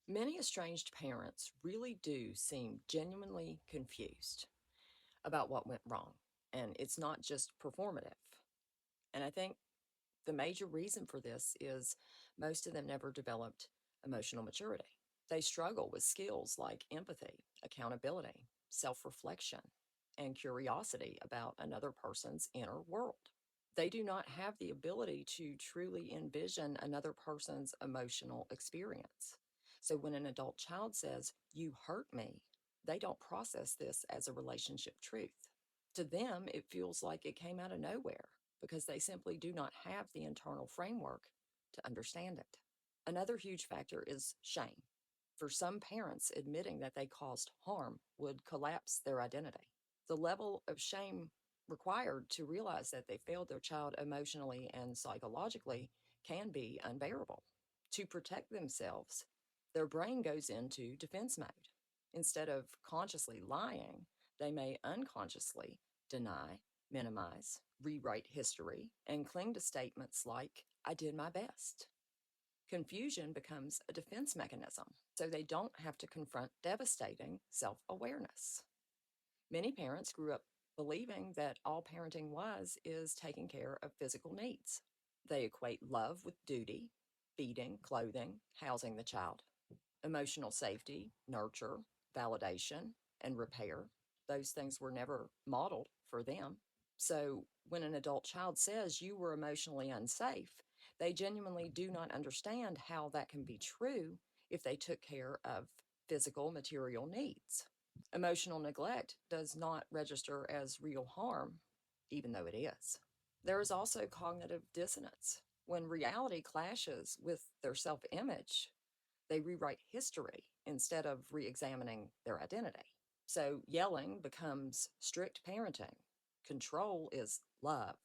Many estranged parents really do seem genuinely confused about what went wrong, and it's not just performative. And I think the major reason for this is most of them never developed emotional maturity. They struggle with skills like empathy, accountability, self reflection, and curiosity about another person's inner world. They do not have the ability to truly envision another person's emotional experience. So when an adult child says, "You hurt me," they don't process this as a relationship truth. To them, it feels like it came out of nowhere because they simply do not have the internal framework to understand it. Another huge factor is shame. For some parents, admitting that they caused harm would collapse their identity. The level of shame required to realize that they failed their child emotionally and psychologically can be unbearable. To protect themselves, their brain goes into defense mode. Instead of consciously lying, they may unconsciously deny, minimize, rewrite history, and cling to statements like, "I did my best." Confusion becomes a defense mechanism, so they don't have to confront devastating self awareness. Many parents grew up believing that all parenting was is taking care of physical needs. They equate love with duty, feeding, clothing, housing the child. Emotional safety, nurture, validation, and repair. Those things were never modeled for them. So when an adult child says you were emotionally unsafe, they genuinely do not understand how that can be true if they took care of physical material needs. Emotional neglect does not register as real harm, even though it is. There is also cognitive dissonance. When reality clashes with their self image, they rewrite history instead of re examining their identity. So yelling becomes strict parenting, control is love,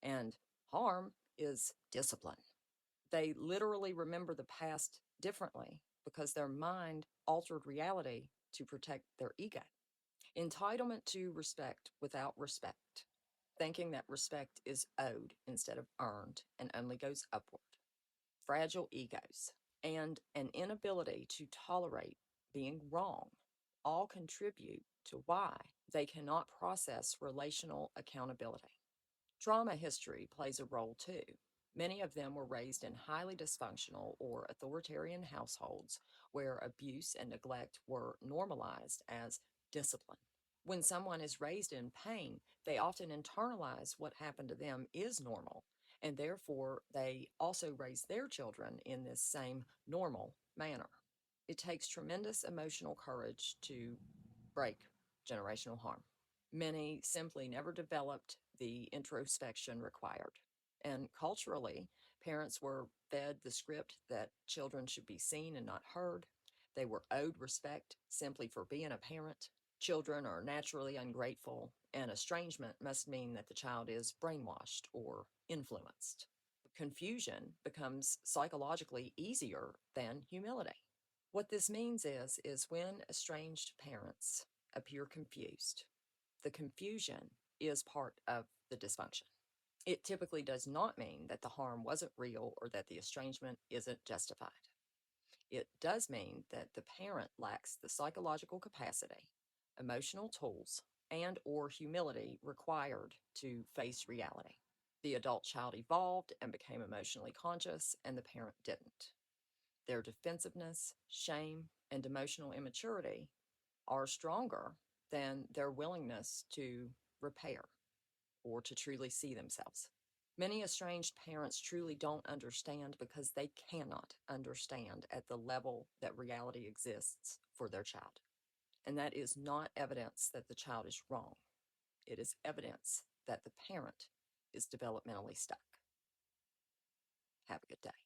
and harm is discipline. They literally remember the past differently because their mind altered reality to protect their ego. Entitlement to respect without respect, thinking that respect is owed instead of earned and only goes upward. Fragile egos, and an inability to tolerate being wrong all contribute to why they cannot process relational accountability. Trauma history plays a role too. Many of them were raised in highly dysfunctional or authoritarian households where abuse and neglect were normalized as discipline. When someone is raised in pain, they often internalize what happened to them is normal, and therefore they also raise their children in this same normal manner. It takes tremendous emotional courage to break generational harm. Many simply never developed the introspection required. And culturally, parents were fed the script that children should be seen and not heard. They were owed respect simply for being a parent. Children are naturally ungrateful, and estrangement must mean that the child is brainwashed or influenced. Confusion becomes psychologically easier than humility. What this means is when estranged parents appear confused, the confusion is part of the dysfunction. It typically does not mean that the harm wasn't real or that the estrangement isn't justified. It does mean that the parent lacks the psychological capacity, emotional tools, and or humility required to face reality. The adult child evolved and became emotionally conscious, and the parent didn't. Their defensiveness, shame, and emotional immaturity are stronger than their willingness to repair or to truly see themselves. Many estranged parents truly don't understand because they cannot understand at the level that reality exists for their child. And that is not evidence that the child is wrong. It is evidence that the parent is developmentally stuck. Have a good day.